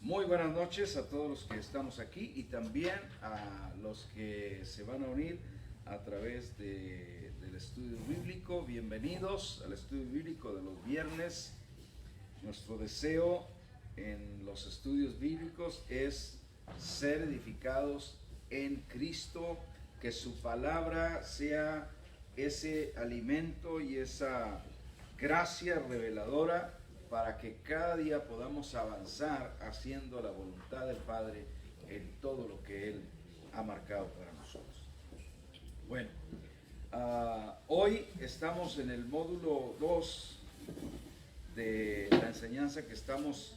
Muy buenas noches a todos los que estamos aquí y también a los que se van a unir a través del estudio bíblico. Bienvenidos al estudio bíblico de los viernes. Nuestro deseo en los estudios bíblicos es ser edificados en Cristo, que su palabra sea ese alimento y esa gracia reveladora para que cada día podamos avanzar haciendo la voluntad del Padre en todo lo que Él ha marcado para nosotros. Bueno, hoy estamos en el módulo 2 de la enseñanza que estamos,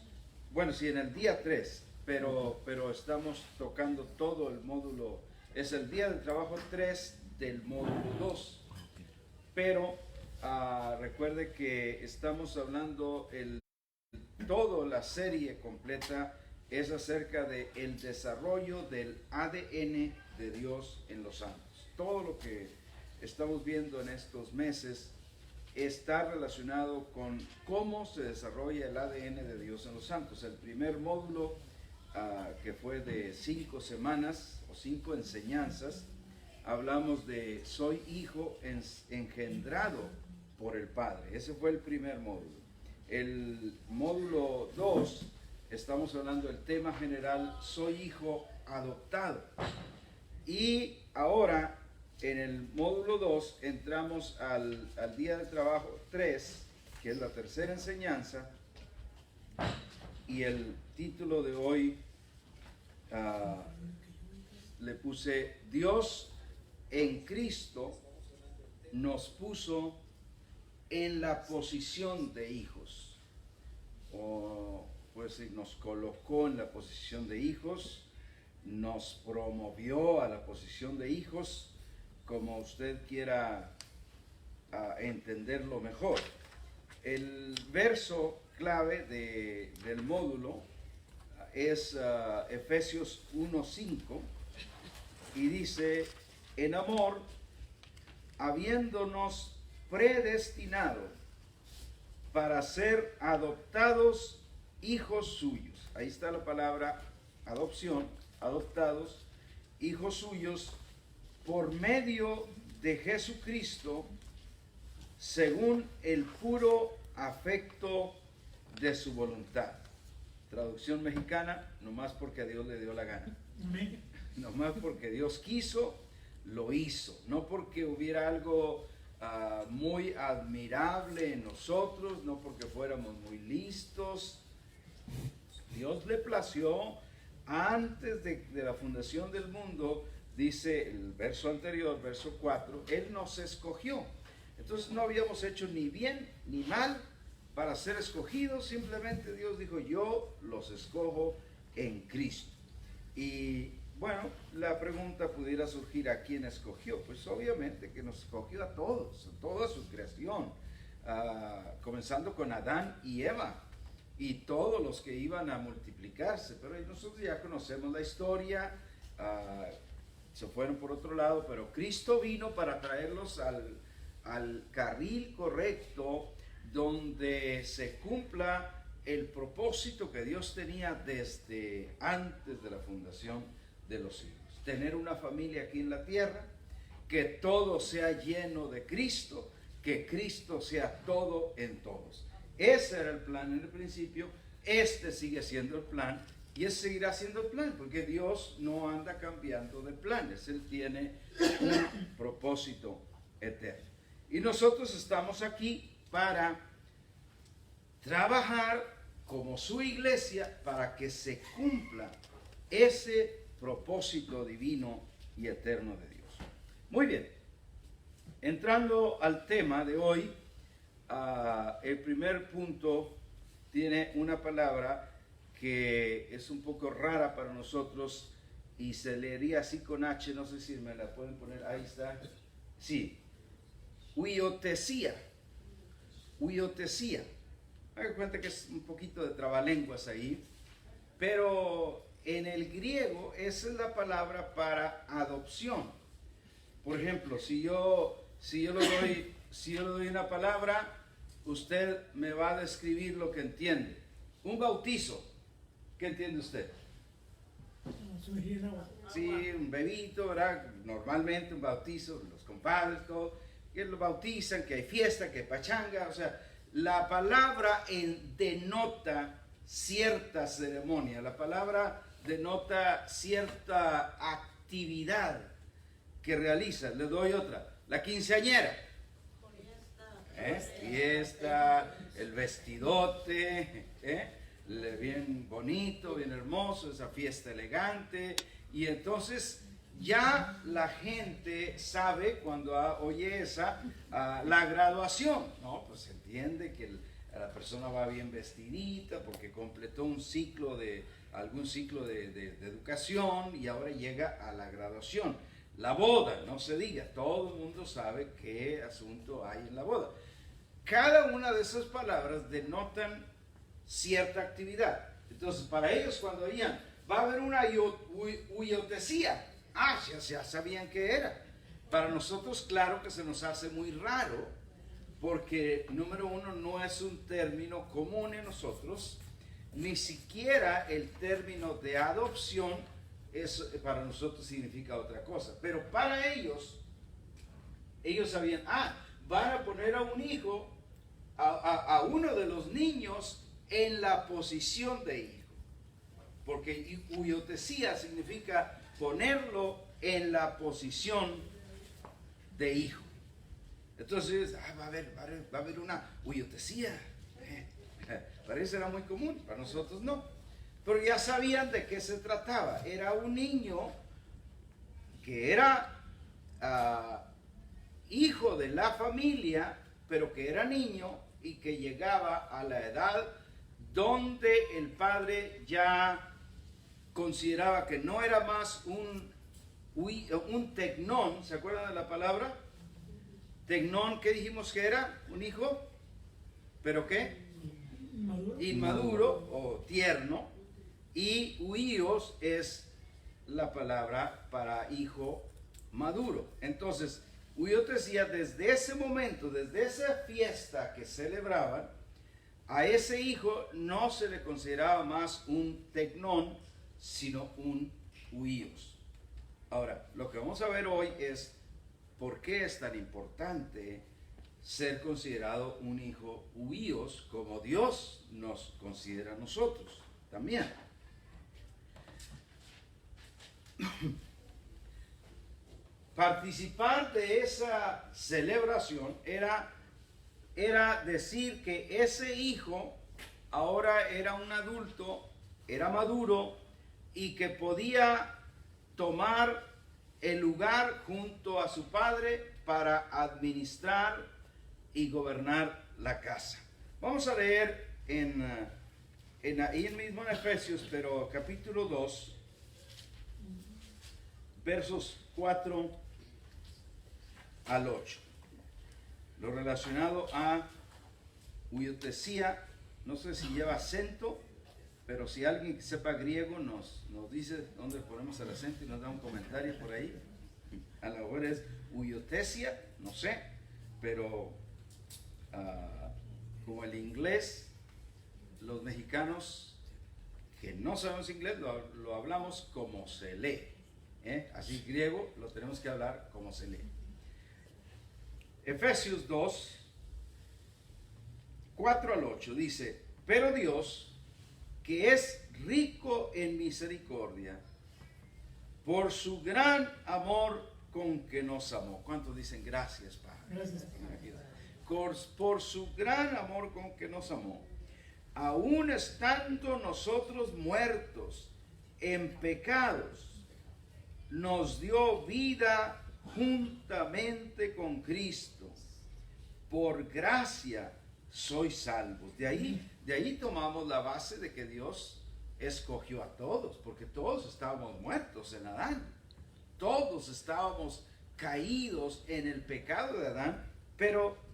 bueno, sí, en el día 3, pero estamos tocando todo el módulo, es el día del trabajo 3 del módulo 2, pero recuerde que estamos hablando, toda la serie completa es acerca del desarrollo del ADN de Dios en los santos. Todo lo que estamos viendo en estos meses está relacionado con cómo se desarrolla el ADN de Dios en los santos. El primer módulo, que fue de 5 semanas o 5 enseñanzas, hablamos de soy hijo engendrado por el Padre. Ese fue el primer módulo. El módulo 2, estamos hablando del tema general, soy hijo adoptado. Y ahora, en el módulo 2, entramos al día del trabajo 3, que es la tercera enseñanza, y el título de hoy le puse Dios en Cristo nos puso en la posición de hijos, o pues nos colocó en la posición de hijos, nos promovió a la posición de hijos, como usted quiera entenderlo mejor. El verso clave del módulo es Efesios 1:5 y dice: en amor, habiéndonos predestinado para ser adoptados hijos suyos. Ahí está la palabra adopción, adoptados, hijos suyos, por medio de Jesucristo, según el puro afecto de su voluntad. Traducción mexicana: nomás porque a Dios le dio la gana. Nomás porque Dios quiso, lo hizo. No porque hubiera algo muy admirable en nosotros, no porque fuéramos muy listos. Dios le plació antes de la fundación del mundo, dice el verso anterior, verso 4, Él nos escogió. Entonces no habíamos hecho ni bien ni mal para ser escogidos, simplemente Dios dijo: yo los escojo en Cristo. Y bueno, la pregunta pudiera surgir: ¿a quién escogió? Pues obviamente que nos escogió a todos, a toda su creación, comenzando con Adán y Eva y todos los que iban a multiplicarse. Pero nosotros ya conocemos la historia, se fueron por otro lado, pero Cristo vino para traerlos al carril correcto, donde se cumpla el propósito que Dios tenía desde antes de la fundación de los siglos. Tener una familia aquí en la tierra, que todo sea lleno de Cristo, que Cristo sea todo en todos. Ese era el plan en el principio, este sigue siendo el plan y ese seguirá siendo el plan, porque Dios no anda cambiando de planes, Él tiene un propósito eterno. Y nosotros estamos aquí para trabajar como su iglesia para que se cumpla ese propósito divino y eterno de Dios. Muy bien, entrando al tema de hoy, el primer punto tiene una palabra que es un poco rara para nosotros y se leería así con H, no sé si me la pueden poner, ahí está, sí, huiotesía, huiotesía. Hagan cuenta que es un poquito de trabalenguas ahí, pero en el griego esa es la palabra para adopción. Por ejemplo, si yo le doy una palabra, usted me va a describir lo que entiende. Un bautizo. ¿Qué entiende usted? Sumergir en agua. Sí, un bebito, ¿verdad? Normalmente un bautizo, los compadres, todo, que lo bautizan, que hay fiesta, que hay pachanga, o sea, la palabra denota cierta ceremonia, la palabra denota cierta actividad que realiza. Le doy otra, la quinceañera. Fiesta, el vestidote, bien bonito, bien hermoso, esa fiesta elegante. Y entonces ya la gente sabe cuando oye la graduación, ¿no? Pues entiende que la persona va bien vestidita porque completó algún ciclo de educación y ahora llega a la graduación. La boda, no se diga, todo el mundo sabe qué asunto hay en la boda. Cada una de esas palabras denotan cierta actividad. Entonces, para ellos cuando oían, va a haber una huiotesía, ya sabían qué era. Para nosotros, claro que se nos hace muy raro, porque número uno, no es un término común en nosotros, ni siquiera el término de adopción para nosotros significa otra cosa. Pero para ellos sabían, van a poner a un hijo, a uno de los niños en la posición de hijo. Porque huiotesía significa ponerlo en la posición de hijo. Entonces, va a haber una huiotesía. Parece era muy común, para nosotros no. Pero ya sabían de qué se trataba. Era un niño que era hijo de la familia, pero que era niño y que llegaba a la edad donde el padre ya consideraba que no era más un tecnón. ¿Se acuerdan de la palabra? Tecnón, ¿qué dijimos que era? ¿Un hijo? ¿Pero qué? Inmaduro o tierno. Y huíos es la palabra para hijo maduro. Entonces, huíos decía, desde ese momento, desde esa fiesta que celebraban, a ese hijo no se le consideraba más un tecnón, sino un huíos. Ahora, lo que vamos a ver hoy es por qué es tan importante ser considerado un hijo huíos como Dios nos considera a nosotros también. Participar de esa celebración era decir que ese hijo ahora era un adulto, era maduro y que podía tomar el lugar junto a su padre para administrar y gobernar la casa. Vamos a leer ahí mismo en Efesios, pero capítulo 2, versos 4 al 8. Lo relacionado a huiotesía, no sé si lleva acento, pero si alguien que sepa griego nos dice dónde ponemos el acento y nos da un comentario por ahí. A lo mejor es huiotesia, no sé, pero como el inglés, los mexicanos que no sabemos inglés lo hablamos como se lee. Así griego lo tenemos que hablar como se lee. Efesios 2, 4 al 8 dice: pero Dios, que es rico en misericordia, por su gran amor con que nos amó. ¿Cuántos dicen gracias, Padre? Gracias. Por su gran amor con que nos amó, aun estando nosotros muertos en pecados, nos dio vida juntamente con Cristo. Por gracia sois salvos. De ahí tomamos la base de que Dios escogió a todos, porque todos estábamos muertos en Adán. Todos estábamos caídos en el pecado de Adán, pero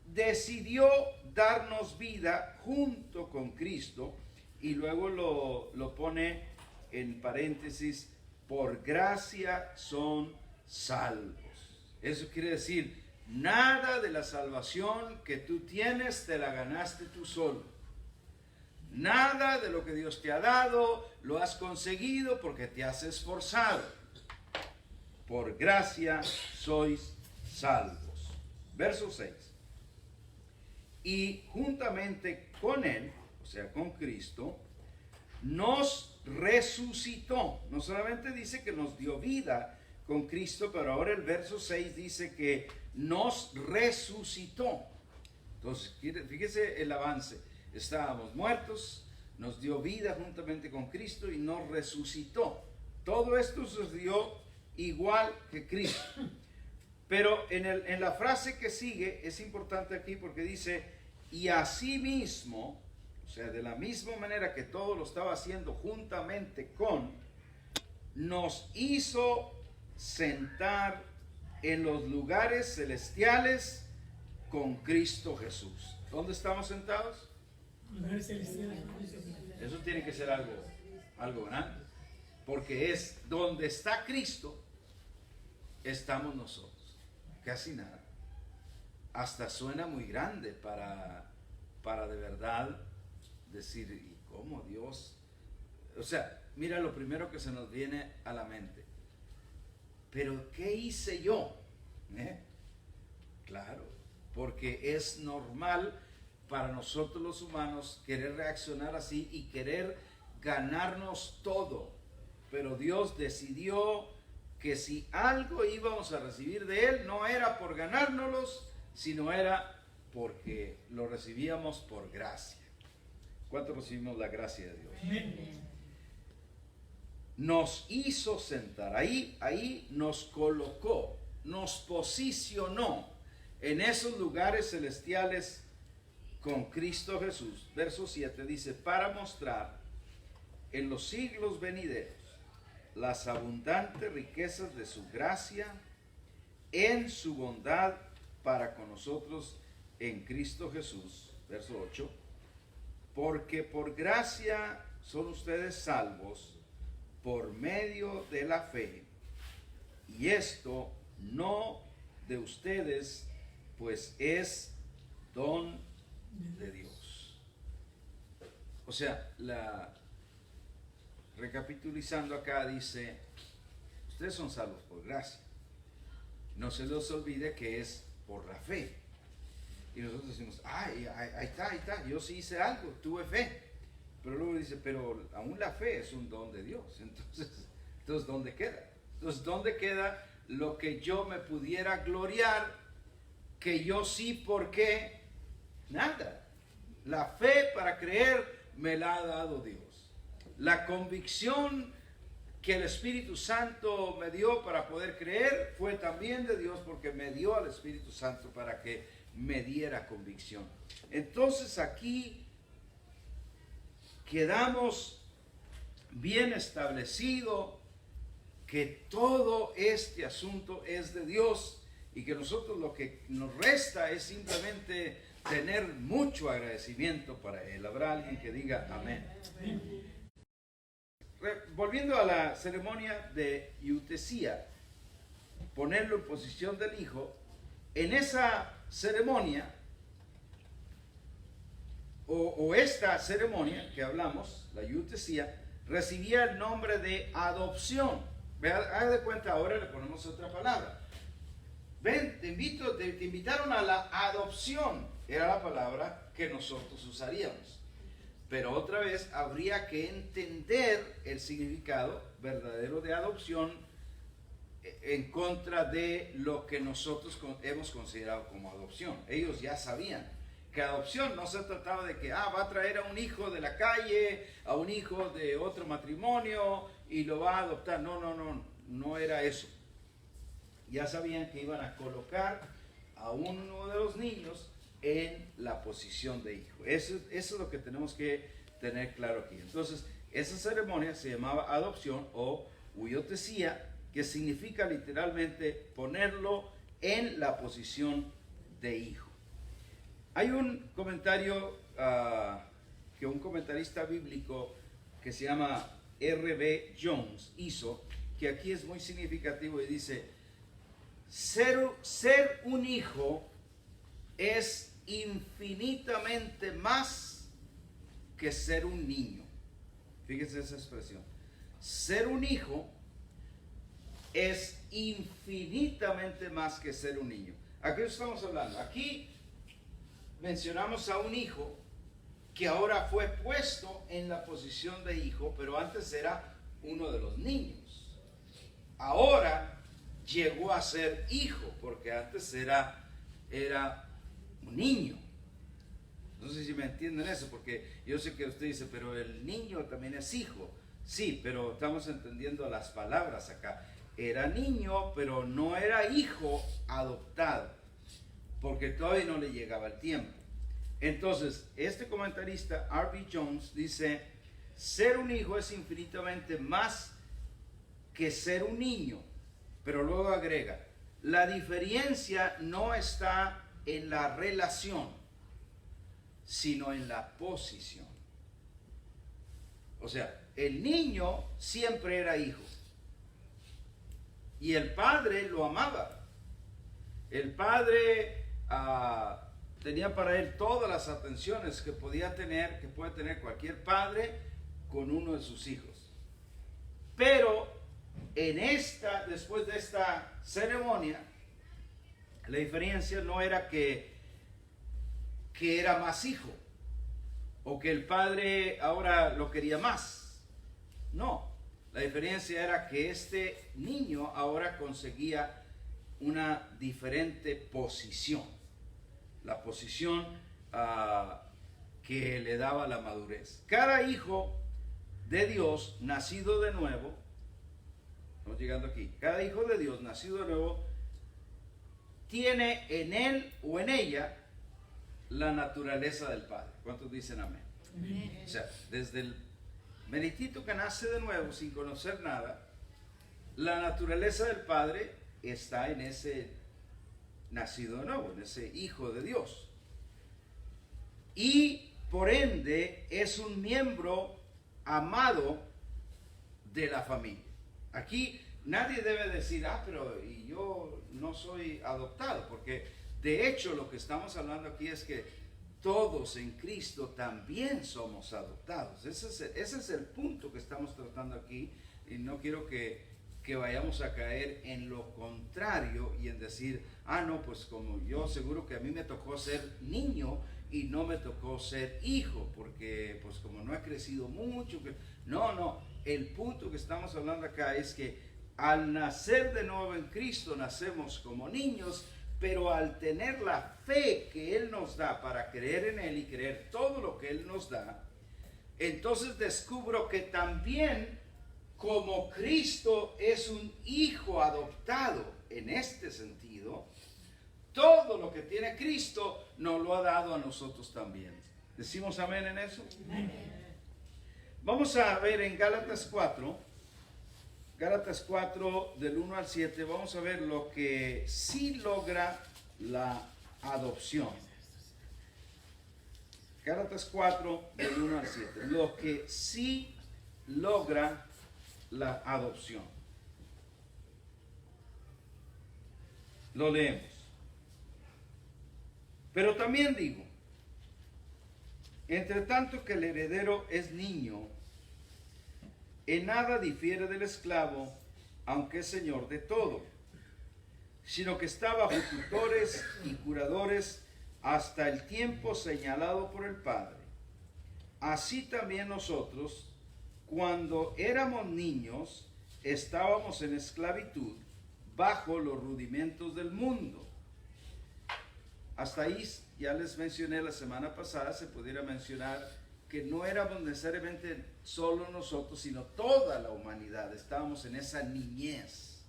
decidió darnos vida junto con Cristo, y luego lo pone en paréntesis: por gracia son salvos. Eso quiere decir, nada de la salvación que tú tienes te la ganaste tú solo. Nada de lo que Dios te ha dado lo has conseguido porque te has esforzado. Por gracia sois salvos. Verso 6. Y juntamente con Él, o sea, con Cristo, nos resucitó. No solamente dice que nos dio vida con Cristo, pero ahora el verso 6 dice que nos resucitó. Entonces, fíjese el avance. Estábamos muertos, nos dio vida juntamente con Cristo y nos resucitó. Todo esto sucedió igual que Cristo. Pero en la frase que sigue es importante aquí porque dice, y asimismo, o sea, de la misma manera que todo lo estaba haciendo juntamente con, nos hizo sentar en los lugares celestiales con Cristo Jesús. ¿Dónde estamos sentados? Lugares celestiales. Eso tiene que ser algo grande, porque es donde está Cristo, estamos nosotros. Casi nada. Hasta suena muy grande para de verdad decir, ¿y cómo Dios? O sea, mira lo primero que se nos viene a la mente. ¿Pero qué hice yo? Claro, porque es normal para nosotros los humanos querer reaccionar así y querer ganarnos todo. Pero Dios decidió que si algo íbamos a recibir de Él, no era por ganárnoslos, sino era porque lo recibíamos por gracia. ¿Cuánto recibimos la gracia de Dios? Amén. Nos hizo sentar, ahí nos colocó, nos posicionó en esos lugares celestiales con Cristo Jesús. Verso 7 dice, para mostrar en los siglos venideros las abundantes riquezas de su gracia en su bondad para con nosotros en Cristo Jesús. Verso 8, porque por gracia son ustedes salvos por medio de la fe, y esto no de ustedes, pues es don de Dios. O sea, recapitulizando acá dice, ustedes son salvos por gracia. No se les olvide que es por la fe. Y nosotros decimos, ahí está, yo sí hice algo, tuve fe. Pero luego dice, pero aún la fe es un don de Dios. Entonces ¿dónde queda? Entonces, ¿dónde queda lo que yo me pudiera gloriar? Que yo sí, ¿por qué? Nada. La fe para creer me la ha dado Dios. La convicción que el Espíritu Santo me dio para poder creer fue también de Dios, porque me dio al Espíritu Santo para que me diera convicción. Entonces aquí quedamos bien establecido que todo este asunto es de Dios y que nosotros lo que nos resta es simplemente tener mucho agradecimiento para Él. ¿Habrá alguien que diga amén? Volviendo a la ceremonia de eutesía, ponerlo en posición del hijo, en esa ceremonia, o esta ceremonia que hablamos, la eutesía, recibía el nombre de adopción. Haga de cuenta, ahora le ponemos otra palabra. Ven, te invitaron a la adopción, era la palabra que nosotros usaríamos. Pero otra vez habría que entender el significado verdadero de adopción en contra de lo que nosotros hemos considerado como adopción. Ellos ya sabían que adopción no se trataba de que va a traer a un hijo de la calle, a un hijo de otro matrimonio y lo va a adoptar. No era eso. Ya sabían que iban a colocar a uno de los niños en la posición de hijo. Eso es lo que tenemos que tener claro aquí. Entonces, esa ceremonia se llamaba adopción o huiotesía, que significa literalmente ponerlo en la posición de hijo. Hay un comentario que un comentarista bíblico que se llama R.B. Jones hizo, que aquí es muy significativo y dice, ser un hijo es infinitamente más que ser un niño. Fíjense esa expresión. Ser un hijo es infinitamente más que ser un niño. ¿A qué estamos hablando? Aquí mencionamos a un hijo que ahora fue puesto en la posición de hijo, pero antes era uno de los niños. Ahora llegó a ser hijo, porque antes era un niño. No sé si me entienden eso, porque yo sé que usted dice, pero el niño también es hijo. Sí, pero estamos entendiendo las palabras acá. Era niño, pero no era hijo adoptado, porque todavía no le llegaba el tiempo. Entonces, este comentarista, R.B. Jones, dice, ser un hijo es infinitamente más que ser un niño, pero luego agrega, la diferencia no está en la relación, sino en la posición. O sea, el niño siempre era hijo y el padre lo amaba. El padre tenía para él todas las atenciones que podía tener, que puede tener cualquier padre con uno de sus hijos. Pero después de esta ceremonia, la diferencia no era que era más hijo o que el padre ahora lo quería más. No, la diferencia era que este niño ahora conseguía una diferente posición, la posición que le daba la madurez. Cada hijo de Dios nacido de nuevo, estamos llegando aquí, cada hijo de Dios nacido de nuevo tiene en él o en ella la naturaleza del Padre. ¿Cuántos dicen amén? Amén. O sea, desde el meritito que nace de nuevo sin conocer nada, la naturaleza del Padre está en ese nacido de nuevo, en ese hijo de Dios. Y por ende es un miembro amado de la familia. Aquí nadie debe decir, pero y yo no soy adoptado, porque de hecho lo que estamos hablando aquí es que todos en Cristo también somos adoptados. Ese es el punto que estamos tratando aquí, y no quiero que vayamos a caer en lo contrario y en decir, no, pues como yo seguro que a mí me tocó ser niño y no me tocó ser hijo, porque pues como no he crecido mucho. No, el punto que estamos hablando acá es que al nacer de nuevo en Cristo nacemos como niños, pero al tener la fe que Él nos da para creer en Él y creer todo lo que Él nos da, entonces descubro que también como Cristo es un hijo adoptado en este sentido, todo lo que tiene Cristo nos lo ha dado a nosotros también. ¿Decimos amén en eso? Amén. Vamos a ver en Gálatas 4 del 1 al 7, vamos a ver lo que sí logra la adopción. Gálatas 4 del 1 al 7, lo que sí logra la adopción. Lo leemos. Pero también digo, entre tanto que el heredero es niño, en nada difiere del esclavo, aunque es señor de todo, sino que está bajo tutores y curadores hasta el tiempo señalado por el Padre. Así también nosotros, cuando éramos niños, estábamos en esclavitud bajo los rudimentos del mundo. Hasta ahí ya les mencioné la semana pasada, se pudiera mencionar que no éramos necesariamente solo nosotros, sino toda la humanidad. Estábamos en esa niñez.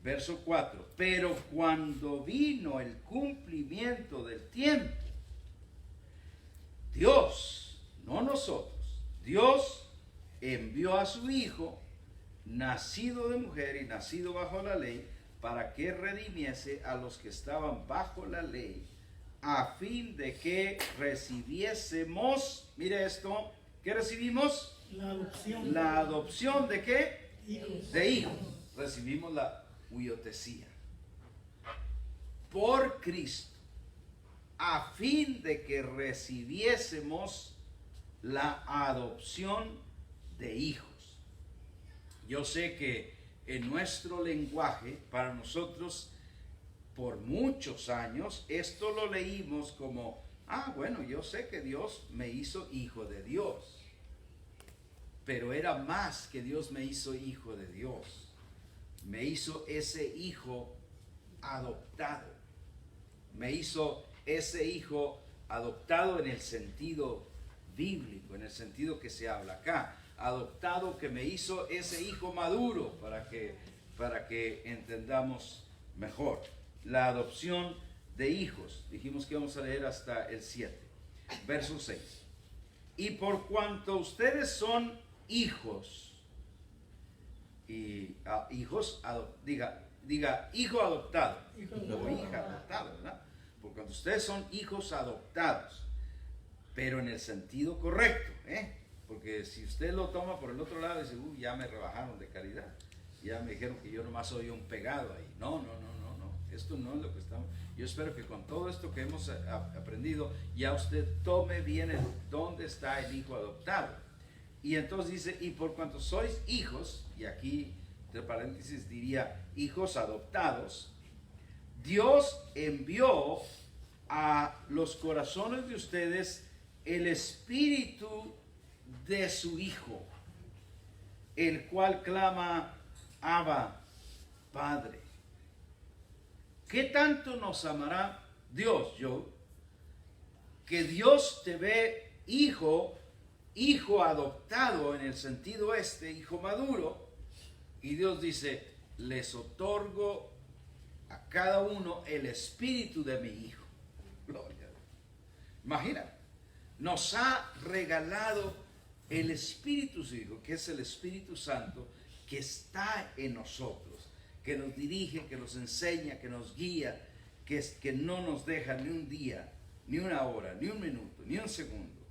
Verso 4. Pero cuando vino el cumplimiento del tiempo, Dios, no nosotros, Dios envió a su Hijo, nacido de mujer y nacido bajo la ley, para que redimiese a los que estaban bajo la ley, a fin de que recibiésemos, mire esto, ¿qué recibimos? La adopción. La adopción ¿de qué? Hijos. De hijos. Recibimos la huiotesía. Por Cristo, a fin de que recibiésemos la adopción de hijos. Yo sé que en nuestro lenguaje, para nosotros, por muchos años, esto lo leímos como, bueno, yo sé que Dios me hizo hijo de Dios. Pero era más que Dios me hizo hijo de Dios. Me hizo ese hijo adoptado. Me hizo ese hijo adoptado en el sentido bíblico, en el sentido que se habla acá. Adoptado, que me hizo ese hijo maduro, para que entendamos mejor. La adopción de hijos. Dijimos que vamos a leer hasta el 7. Verso 6. Y por cuanto ustedes son hijos, y hijos, diga hijo adoptado, o hija adoptada, ¿verdad? Por cuanto ustedes son hijos adoptados, pero en el sentido correcto, porque si usted lo toma por el otro lado, dice, ya me rebajaron de calidad, ya me dijeron que yo nomás soy un pegado ahí. No, esto no es lo que estamos. Yo espero que con todo esto que hemos aprendido, ya usted tome bien dónde está el hijo adoptado. Y entonces dice, y por cuanto sois hijos, y aquí entre paréntesis diría hijos adoptados, Dios envió a los corazones de ustedes el espíritu de su Hijo, el cual clama, Abba, Padre. ¿Qué tanto nos amará Dios, Joe? Que Dios te ve hijo adoptado en el sentido hijo maduro, y Dios dice, les otorgo a cada uno el espíritu de mi hijo. Gloria. Imagina, nos ha regalado el espíritu de su hijo, que es el Espíritu Santo, que está en nosotros, que nos dirige, que nos enseña, que nos guía, que no nos deja ni un día, ni una hora, ni un minuto, ni un segundo.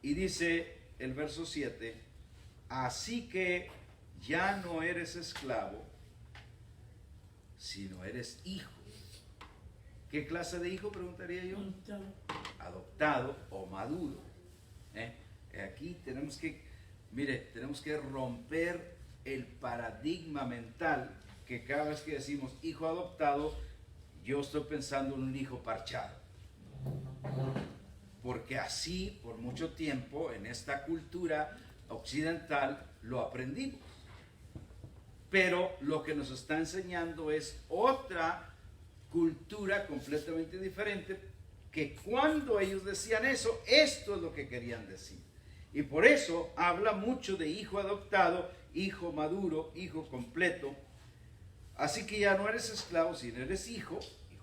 Y dice el verso 7, así que ya no eres esclavo, sino eres hijo. ¿Qué clase de hijo, preguntaría yo? Adoptado o maduro. Aquí tenemos que romper el paradigma mental, que cada vez que decimos hijo adoptado, yo estoy pensando en un hijo parchado. Porque así, por mucho tiempo, en esta cultura occidental, lo aprendimos. Pero lo que nos está enseñando es otra cultura completamente diferente, que cuando ellos decían eso, esto es lo que querían decir. Y por eso habla mucho de hijo adoptado, hijo maduro, hijo completo. Así que ya no eres esclavo, sino eres hijo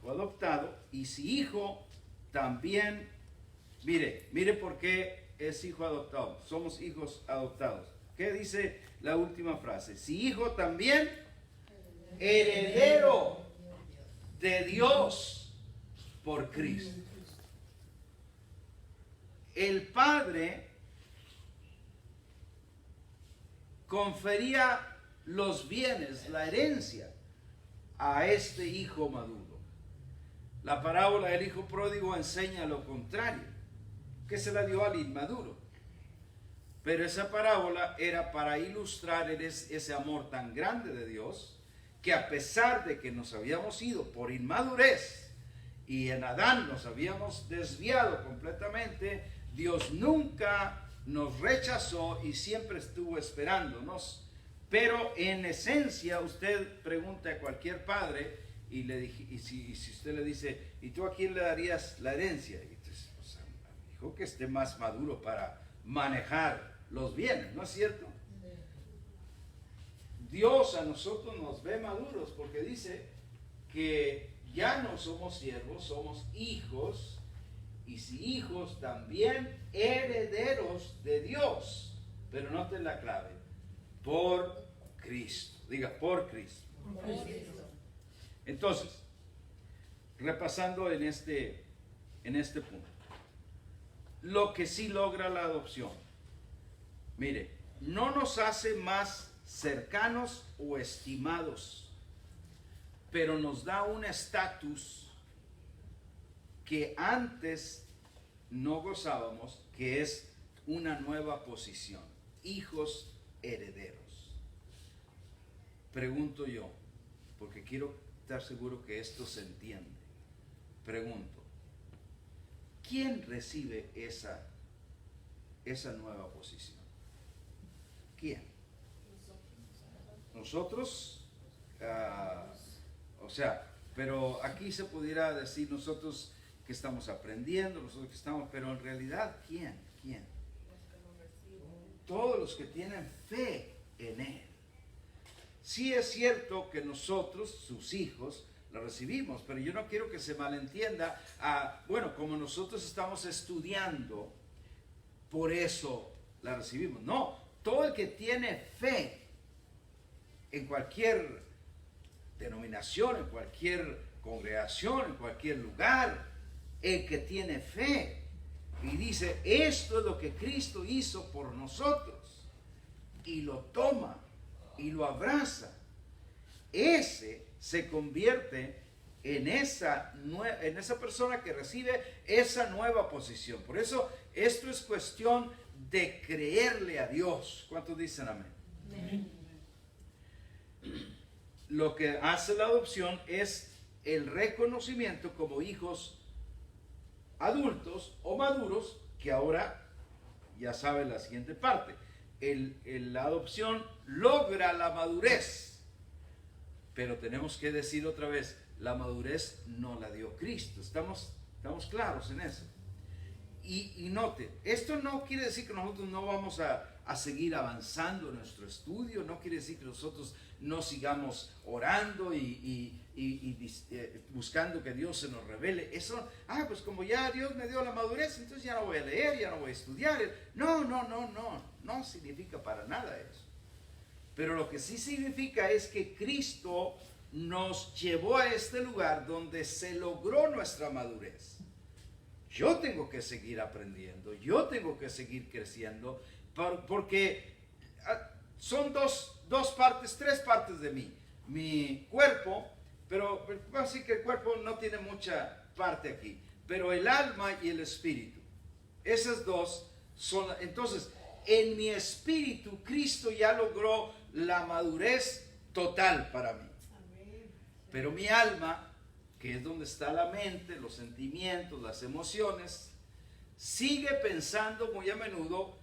adoptado. Y si hijo, también, mire por qué es hijo adoptado. Somos hijos adoptados. ¿Qué dice la última frase? Si hijo, también heredero de Dios por Cristo. El Padre confería los bienes, la herencia, a este hijo maduro. La parábola del hijo pródigo enseña lo contrario, que se la dio al inmaduro. Pero esa parábola era para ilustrar ese amor tan grande de Dios, que a pesar de que nos habíamos ido por inmadurez y en Adán nos habíamos desviado completamente, Dios nunca nos rechazó y siempre estuvo esperándonos. Pero en esencia, usted pregunta a cualquier padre y si usted le dice, ¿y tú a quién le darías la herencia? Y entonces, pues, a mi hijo que esté más maduro para manejar los bienes, ¿no es cierto? Dios a nosotros nos ve maduros, porque dice que ya no somos siervos, somos hijos, y si hijos, también herederos de Dios. Pero noten la clave, por Cristo. Diga, por Cristo. Entonces, repasando en este punto, lo que sí logra la adopción, mire, no nos hace más cercanos o estimados, pero nos da un estatus que antes no gozábamos, que es una nueva posición, hijos herederos. Pregunto yo, porque quiero estar seguro que esto se entiende. Pregunto, ¿quién recibe esa nueva posición? ¿Quién? Nosotros. O sea, pero aquí se pudiera decir nosotros que estamos aprendiendo, nosotros que estamos, pero en realidad, ¿quién? Todos los que tienen fe en Él. Sí es cierto que nosotros, sus hijos, la recibimos, pero yo no quiero que se malentienda, bueno, como nosotros estamos estudiando, por eso la recibimos. No, todo el que tiene fe en cualquier denominación, en cualquier congregación, en cualquier lugar, el que tiene fe y dice, esto es lo que Cristo hizo por nosotros, y lo toma y lo abraza, ese se convierte en esa persona que recibe esa nueva posición. Por eso esto es cuestión de creerle a Dios. ¿Cuántos dicen amén? Amén. Lo que hace la adopción es el reconocimiento como hijos adultos o maduros, que ahora ya sabe la siguiente parte. La adopción logra la madurez, pero tenemos que decir otra vez, la madurez no la dio Cristo. Estamos claros en eso. Y note, esto no quiere decir que nosotros no vamos a seguir avanzando en nuestro estudio, no quiere decir que nosotros no sigamos orando y buscando que Dios se nos revele. Eso, pues como ya Dios me dio la madurez, entonces ya no voy a leer, ya no voy a estudiar. No significa para nada eso. Pero lo que sí significa es que Cristo nos llevó a este lugar donde se logró nuestra madurez. Yo tengo que seguir aprendiendo, yo tengo que seguir creciendo, porque son tres partes de mí. Mi cuerpo, pero así que el cuerpo no tiene mucha parte aquí, pero el alma y el espíritu, esas dos son. Entonces, en mi espíritu, Cristo ya logró la madurez total para mí. Pero mi alma, que es donde está la mente, los sentimientos, las emociones, sigue pensando muy a menudo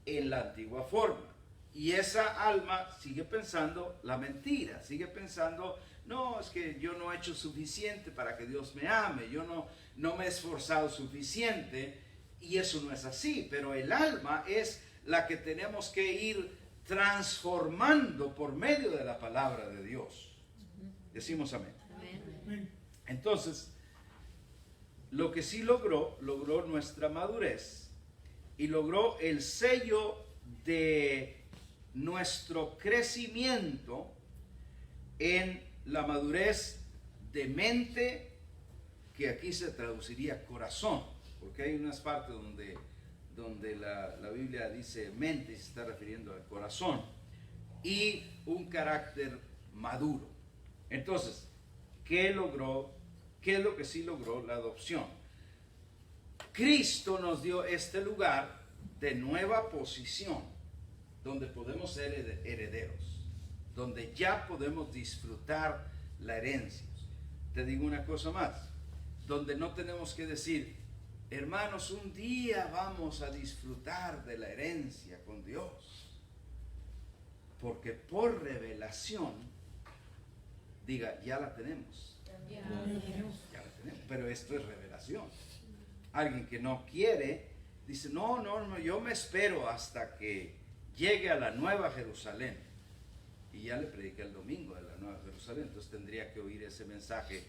en la antigua forma. Y esa alma sigue pensando la mentira, sigue pensando, no, es que yo no he hecho suficiente para que Dios me ame, yo no me he esforzado suficiente, y eso no es así. Pero el alma es la que tenemos que ir transformando por medio de la palabra de Dios. Decimos amén. Amén. Entonces, lo que sí logró nuestra madurez y logró el sello de nuestro crecimiento en la madurez de mente, que aquí se traduciría corazón, porque hay unas partes donde la Biblia dice mente y se está refiriendo al corazón, y un carácter maduro. Entonces, ¿qué es lo que sí logró la adopción? Cristo nos dio este lugar de nueva posición, donde podemos ser herederos, donde ya podemos disfrutar la herencia. Te digo una cosa más, donde no tenemos que decir, hermanos, un día vamos a disfrutar de la herencia con Dios, porque por revelación, diga, ya la tenemos. Ya la tenemos, pero esto es revelación. Alguien que no quiere, dice, no, yo me espero hasta que llegue a la Nueva Jerusalén. Y ya le prediqué el domingo de la Nueva Jerusalén, entonces tendría que oír ese mensaje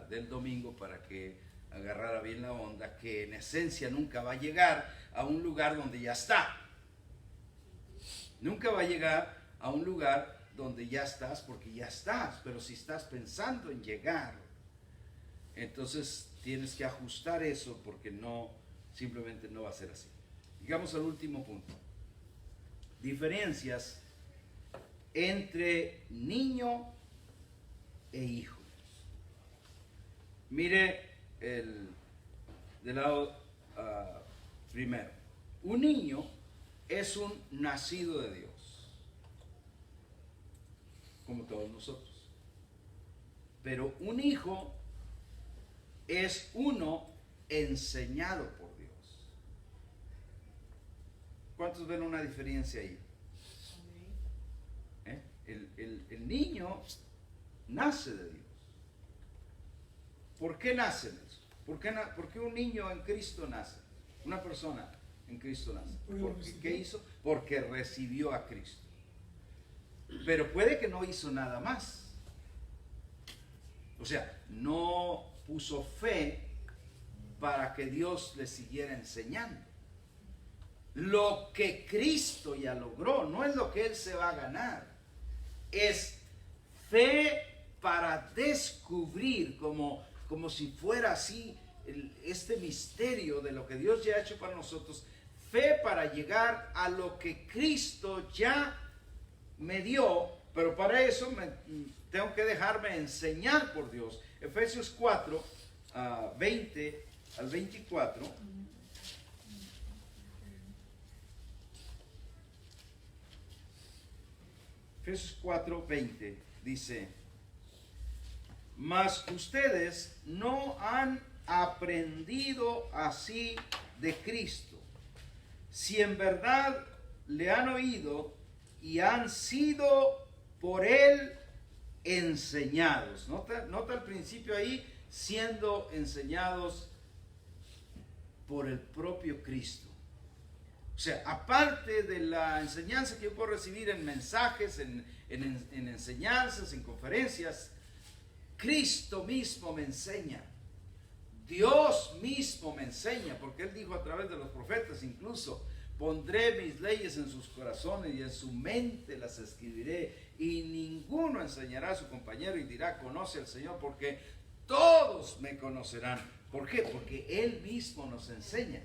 del domingo para que agarrara bien la onda, que en esencia nunca va a llegar a un lugar donde ya está. Nunca va a llegar a un lugar donde ya estás, porque ya estás, pero si estás pensando en llegar, entonces tienes que ajustar eso, porque simplemente no va a ser así. Llegamos al último punto. Diferencias entre niño e hijo. Mire del lado primero. Un niño es un nacido de Dios, como todos nosotros. Pero un hijo es uno enseñado por Dios. ¿Cuántos ven una diferencia ahí? El niño nace de Dios. ¿Por qué nace eso? ¿Por qué un niño en Cristo nace? Una persona en Cristo nace. ¿Qué hizo? Porque recibió a Cristo. Pero puede que no hizo nada más. O sea, no puso fe para que Dios le siguiera enseñando. Lo que Cristo ya logró, no es lo que Él se va a ganar. Es fe para descubrir, como si fuera así, este misterio de lo que Dios ya ha hecho para nosotros. Fe para llegar a lo que Cristo ya me dio, pero para eso tengo que dejarme enseñar por Dios. Efesios 4, 20 al 24. Efesios 4, 20 dice: mas ustedes no han aprendido así de Cristo, si en verdad le han oído y han sido por Él enseñados. Nota al principio ahí, siendo enseñados por el propio Cristo. O sea, aparte de la enseñanza que yo puedo recibir en mensajes, en enseñanzas, en conferencias, Cristo mismo me enseña. Dios mismo me enseña, porque Él dijo a través de los profetas incluso: pondré mis leyes en sus corazones y en su mente las escribiré, y ninguno enseñará a su compañero y dirá: conoce al Señor, porque todos me conocerán. ¿Por qué? Porque Él mismo nos enseña.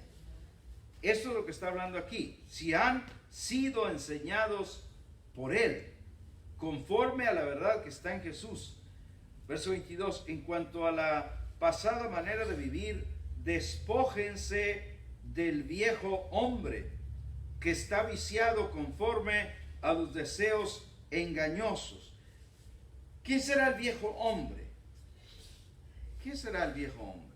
Esto es lo que está hablando aquí. Si han sido enseñados por Él, conforme a la verdad que está en Jesús. Verso 22, en cuanto a la pasada manera de vivir, despójense del viejo hombre que está viciado conforme a los deseos engañosos. ¿Quién será el viejo hombre? ¿Quién será el viejo hombre?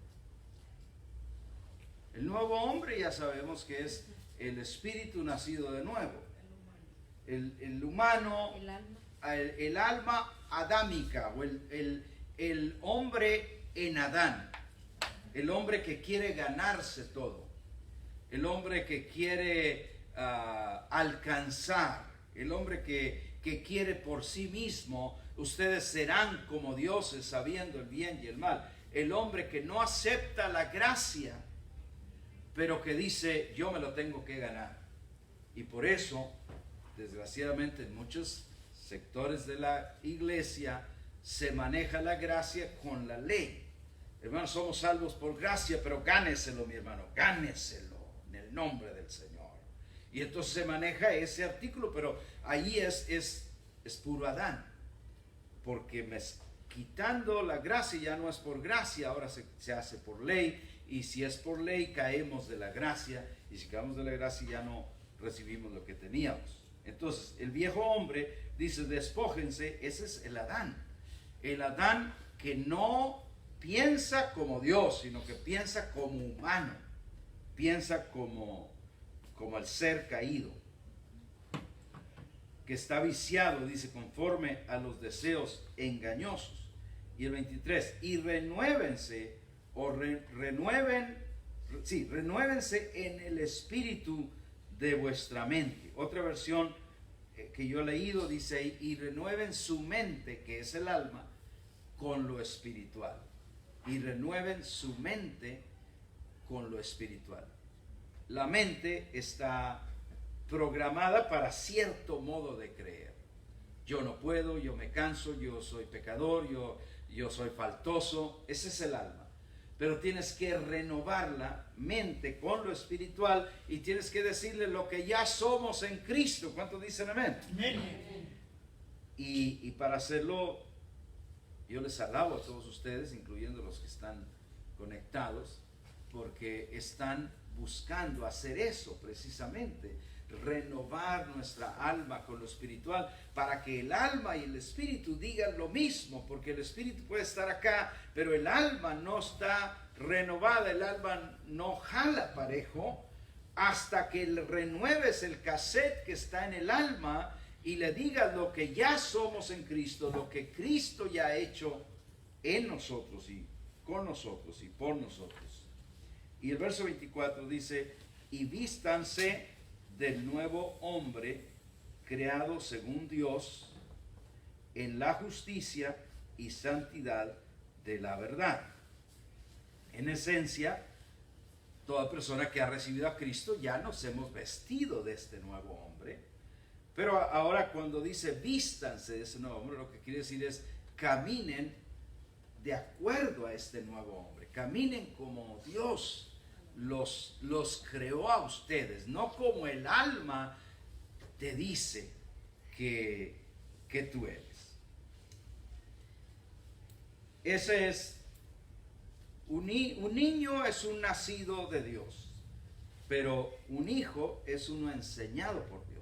El nuevo hombre ya sabemos que es el espíritu nacido de nuevo. El humano, el alma adámica, o el hombre en Adán. El hombre que quiere ganarse todo. El hombre que quiere alcanzar. El hombre que quiere por sí mismo. Ustedes serán como dioses, sabiendo el bien y el mal. El hombre que no acepta la gracia, pero que dice: yo me lo tengo que ganar. Y por eso, desgraciadamente, en muchos sectores de la iglesia se maneja la gracia con la ley. Hermanos, somos salvos por gracia, pero gáneselo, mi hermano, gáneselo en el nombre del Señor. Y entonces se maneja ese artículo, pero ahí es puro Adán, porque quitando la gracia ya no es por gracia, ahora se hace por ley. Y si es por ley, caemos de la gracia, y si caemos de la gracia ya no recibimos lo que teníamos. Entonces, el viejo hombre dice: despójense. Ese es el Adán que no piensa como Dios, sino que piensa como humano, piensa como el ser caído, que está viciado, dice, conforme a los deseos engañosos. Y el 23, y renuévense en el espíritu de vuestra mente. Otra versión que yo he leído dice ahí: y renueven su mente, que es el alma, con lo espiritual. Y renueven su mente con lo espiritual. La mente está programada para cierto modo de creer. Yo no puedo, yo me canso, yo soy pecador, yo soy faltoso. Ese es el alma. Pero tienes que renovar la mente con lo espiritual, y tienes que decirle lo que ya somos en Cristo. ¿Cuántos dicen amén? Amén. Y para hacerlo, yo les alabo a todos ustedes, incluyendo los que están conectados, porque están buscando hacer eso precisamente, renovar nuestra alma con lo espiritual, para que el alma y el espíritu digan lo mismo, porque el espíritu puede estar acá, pero el alma no está renovada, el alma no jala parejo, hasta que le renueves el cassette que está en el alma y le digas lo que ya somos en Cristo, lo que Cristo ya ha hecho en nosotros y con nosotros y por nosotros. Y el verso 24 dice, y vístanse del nuevo hombre creado según Dios en la justicia y santidad de la verdad. En esencia, toda persona que ha recibido a Cristo ya nos hemos vestido de este nuevo hombre. Pero ahora cuando dice vístanse de ese nuevo hombre, lo que quiere decir es caminen de acuerdo a este nuevo hombre. Caminen como Dios los creó a ustedes, no como el alma te dice que tú eres. Ese es un niño es un nacido de Dios, pero un hijo es uno enseñado por Dios.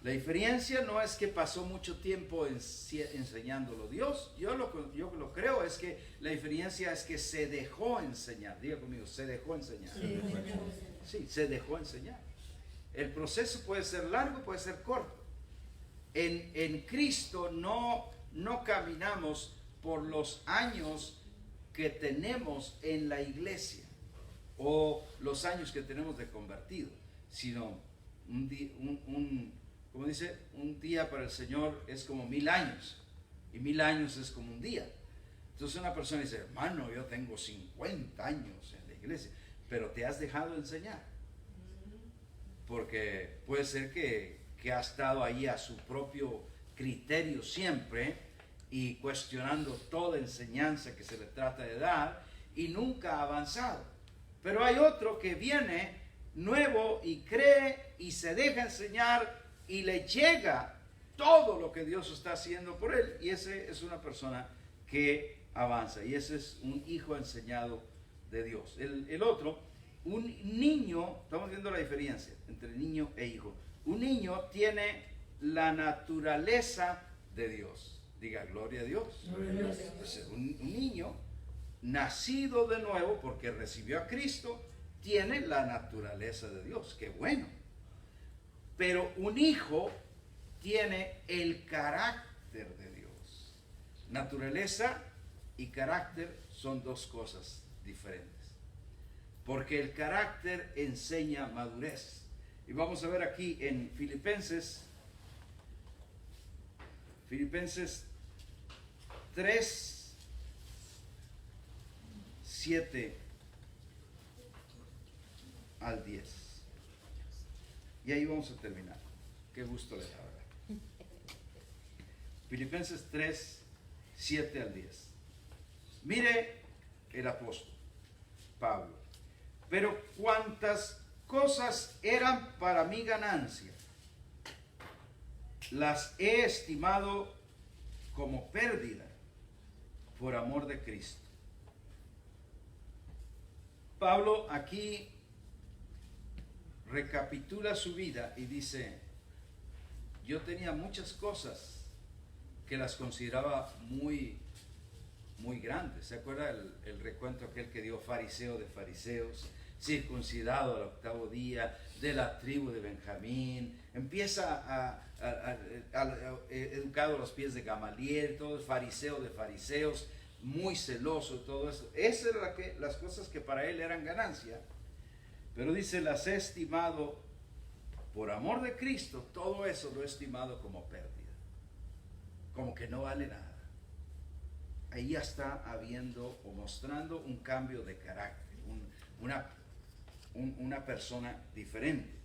La diferencia no es que pasó mucho tiempo enseñándolo Dios, yo lo creo, es que la diferencia es que se dejó enseñar. Diga conmigo, se dejó enseñar. Sí, se dejó enseñar. El proceso puede ser largo, puede ser corto. En Cristo no caminamos por los años que tenemos en la iglesia o los años que tenemos de convertido, sino como dice, un día para el Señor es como 1000 años y 1000 años es como un día. Entonces una persona dice, hermano, yo tengo 50 años en la iglesia, pero te has dejado enseñar, porque puede ser que ha estado ahí a su propio criterio siempre y cuestionando toda enseñanza que se le trata de dar y nunca ha avanzado. Pero hay otro que viene nuevo y cree y se deja enseñar y le llega todo lo que Dios está haciendo por él, y ese es una persona que avanza, y ese es un hijo enseñado de Dios. El otro, un niño, estamos viendo la diferencia entre niño e hijo. Un niño tiene la naturaleza de Dios. Diga, gloria a Dios. Gloria a Dios. Entonces, un niño nacido de nuevo porque recibió a Cristo tiene la naturaleza de Dios. Qué bueno. Pero un hijo tiene el carácter de Dios. Naturaleza y carácter son dos cosas diferentes. Porque el carácter enseña madurez. Y vamos a ver aquí en Filipenses 3, 7 al 10. Y ahí vamos a terminar. Qué gusto les da, ¿verdad? Filipenses 3, 7 al 10. Mire el apóstol Pablo. Pero cuantas cosas eran para mi ganancia, las he estimado como pérdida por amor de Cristo. Pablo aquí recapitula su vida y dice, yo tenía muchas cosas que las consideraba muy grandes. ¿Se acuerda el recuento aquel que dio fariseo de fariseos, circuncidado al 8º día, de la tribu de Benjamín? Empieza educado a los pies de Gamaliel, todo el fariseo de fariseos, muy celoso, todo eso. Esas eran las cosas que para él eran ganancia. Pero dice, las he estimado por amor de Cristo, todo eso lo he estimado como pérdida, como que no vale nada. Ahí ya está habiendo o mostrando un cambio de carácter, una persona diferente.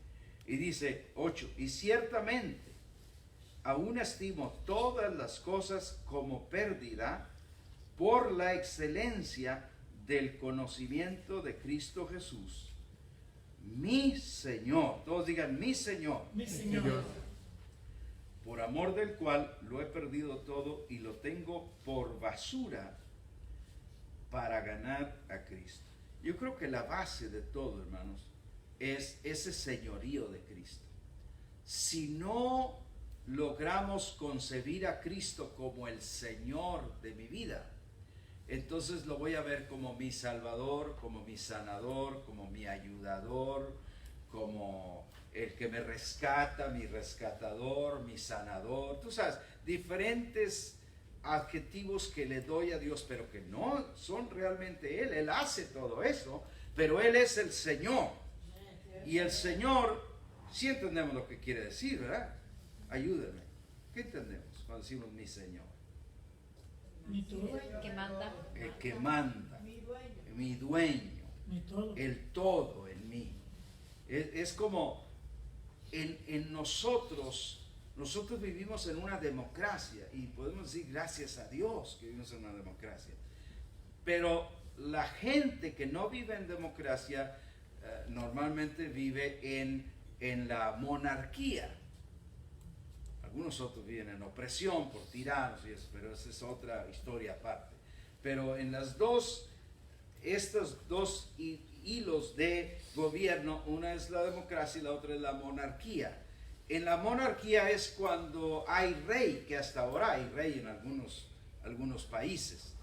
Y dice 8, y ciertamente aún estimo todas las cosas como pérdida por la excelencia del conocimiento de Cristo Jesús, mi Señor. Todos digan, mi Señor. Mi Señor. Por amor del cual lo he perdido todo y lo tengo por basura para ganar a Cristo. Yo creo que la base de todo, hermanos, es ese señorío de Cristo. Si no logramos concebir a Cristo como el Señor de mi vida, entonces lo voy a ver como mi Salvador, como mi sanador, como mi ayudador, como el que me rescata, mi rescatador, mi sanador. Tú sabes, diferentes adjetivos que le doy a Dios, pero que no son realmente Él. Él hace todo eso, pero Él es el Señor. Y el Señor, sí entendemos lo que quiere decir, ¿verdad? Ayúdenme. ¿Qué entendemos cuando decimos mi Señor? Mi todo. Que manda. El que manda, mi dueño, Mi todo. el todo en mí. Es como en nosotros vivimos en una democracia y podemos decir gracias a Dios que vivimos en una democracia. Pero la gente que no vive en democracia normalmente vive en la monarquía. Algunos otros viven en opresión por tiranos y eso, pero esa es otra historia aparte. Pero en estos dos hilos de gobierno, una es la democracia y la otra es la monarquía. En la monarquía es cuando hay rey, que hasta ahora hay rey en algunos países.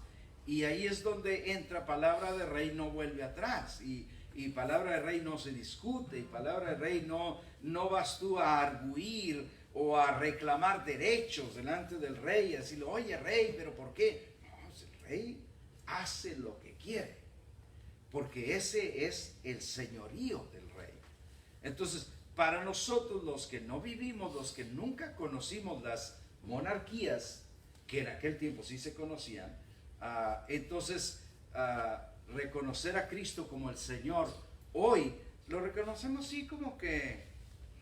Y ahí es donde entra palabra de rey, no vuelve atrás. Y palabra de rey no se discute. Y palabra de rey no vas tú a arguir o a reclamar derechos delante del rey y decirle, oye rey, pero ¿por qué? No, el rey hace lo que quiere, porque ese es el señorío del rey. Entonces, para nosotros los que no vivimos, los que nunca conocimos las monarquías, que en aquel tiempo sí se conocían, entonces reconocer a Cristo como el Señor, hoy lo reconocemos así como que,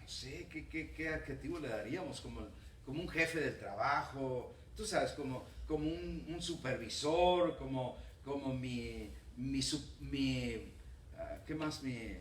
no sé, ¿qué adjetivo le daríamos? Como un jefe del trabajo, tú sabes, como un supervisor, como ¿qué más? Mi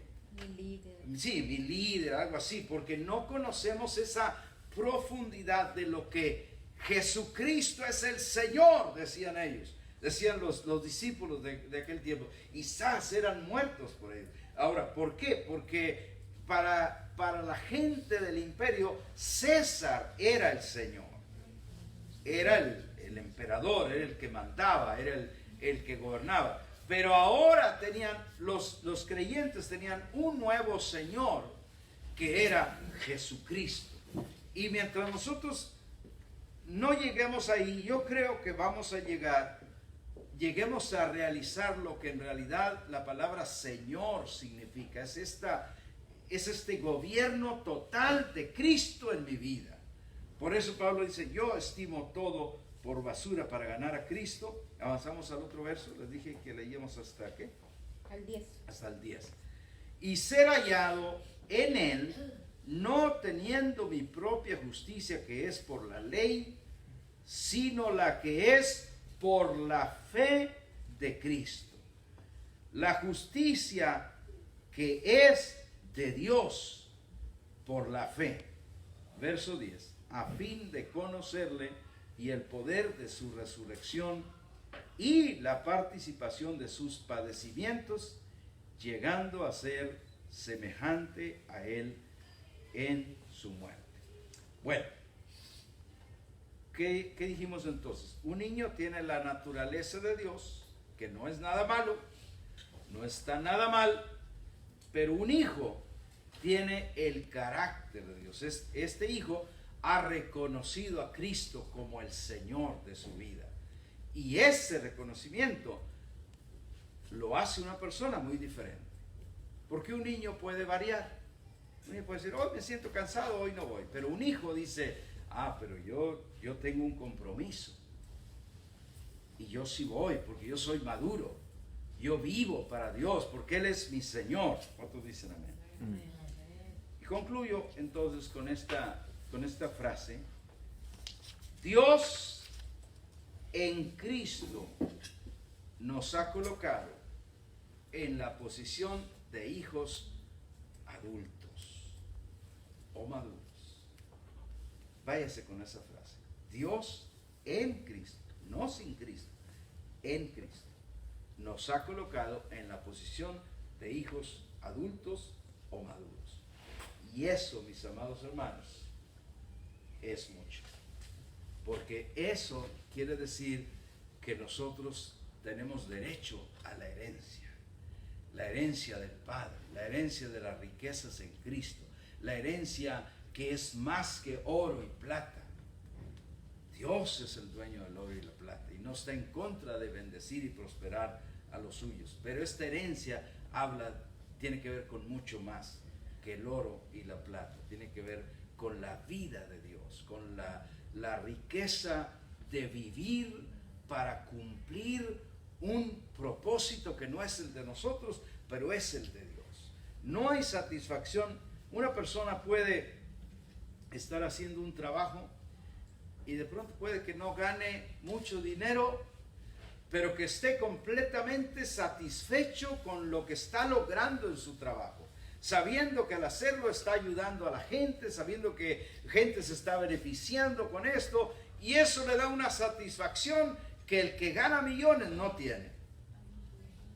líder. Sí, mi líder, algo así, porque no conocemos esa profundidad de lo que Jesucristo es el Señor, decían ellos, decían los discípulos de aquel tiempo, y quizás eran muertos por ellos. Ahora, ¿por qué? Porque para la gente del imperio, César era el Señor, era el emperador, era el que mandaba, era el que gobernaba. Pero ahora los creyentes tenían un nuevo Señor, que era Jesucristo. Y mientras nosotros no lleguemos ahí, yo creo que lleguemos a realizar lo que en realidad la palabra Señor significa. Es este gobierno total de Cristo en mi vida. Por eso Pablo dice, yo estimo todo por basura para ganar a Cristo. Avanzamos al otro verso, les dije que leíamos hasta ¿qué? Al 10. Hasta el 10. Y ser hallado en él, no teniendo mi propia justicia que es por la ley, sino la que es por la fe de Cristo. La justicia que es de Dios por la fe. Verso 10. A fin de conocerle y el poder de su resurrección y la participación de sus padecimientos, llegando a ser semejante a él en su muerte. Bueno, ¿qué dijimos entonces? Un niño tiene la naturaleza de Dios, que no es nada malo, no está nada mal, pero un hijo tiene el carácter de Dios. Este hijo ha reconocido a Cristo como el Señor de su vida. Y ese reconocimiento lo hace una persona muy diferente. Porque un niño puede variar. Un niño puede decir, hoy me siento cansado, hoy no voy. Pero un hijo dice, pero yo tengo un compromiso. Y yo sí voy, porque yo soy maduro. Yo vivo para Dios, porque Él es mi Señor. ¿Cuántos dicen amén? Y concluyo entonces con esta frase. Dios en Cristo nos ha colocado en la posición de hijos adultos o maduros. Váyase con esa frase. Dios en Cristo, no sin Cristo, en Cristo, nos ha colocado en la posición de hijos adultos o maduros. Y eso, mis amados hermanos, es mucho. Porque eso quiere decir que nosotros tenemos derecho a la herencia del Padre, la herencia de las riquezas en Cristo, la herencia que es más que oro y plata. Dios es el dueño del oro y la plata y no está en contra de bendecir y prosperar a los suyos. Pero esta herencia tiene que ver con mucho más que el oro y la plata. Tiene que ver con la vida de Dios, con la riqueza de vivir para cumplir un propósito que no es el de nosotros, pero es el de Dios. No hay satisfacción. Una persona puede estar haciendo un trabajo y de pronto puede que no gane mucho dinero, pero que esté completamente satisfecho con lo que está logrando en su trabajo, sabiendo que al hacerlo está ayudando a la gente, sabiendo que gente se está beneficiando con esto, y eso le da una satisfacción que el que gana millones no tiene,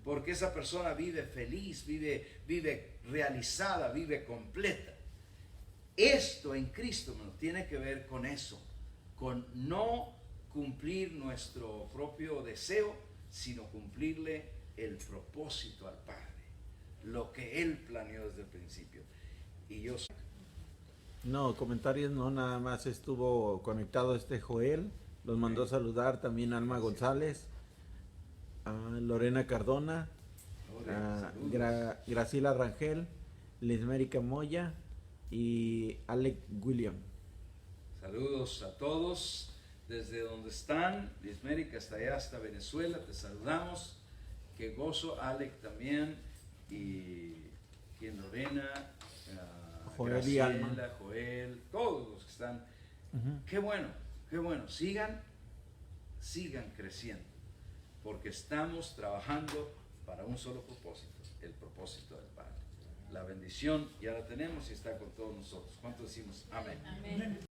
porque esa persona vive feliz, vive realizada, vive completa. Esto en Cristo tiene que ver con eso, con no cumplir nuestro propio deseo, sino cumplirle el propósito al Padre, lo que Él planeó desde el principio. Y yo... No, comentarios no, nada más estuvo conectado Joel, los mandó a saludar también Alma González, a Lorena Cardona, a Graciela Rangel, Lismérica Moya y Alec William. Saludos a todos desde donde están, Lismérica hasta allá, hasta Venezuela, te saludamos. Qué gozo, Alec también, y quien Lorena, Joel Graciela, y Alma. Joel, todos los que están. Qué bueno, sigan creciendo, porque estamos trabajando para un solo propósito, el propósito del Padre. La bendición ya la tenemos y está con todos nosotros. ¿Cuántos decimos? Amén. Amén.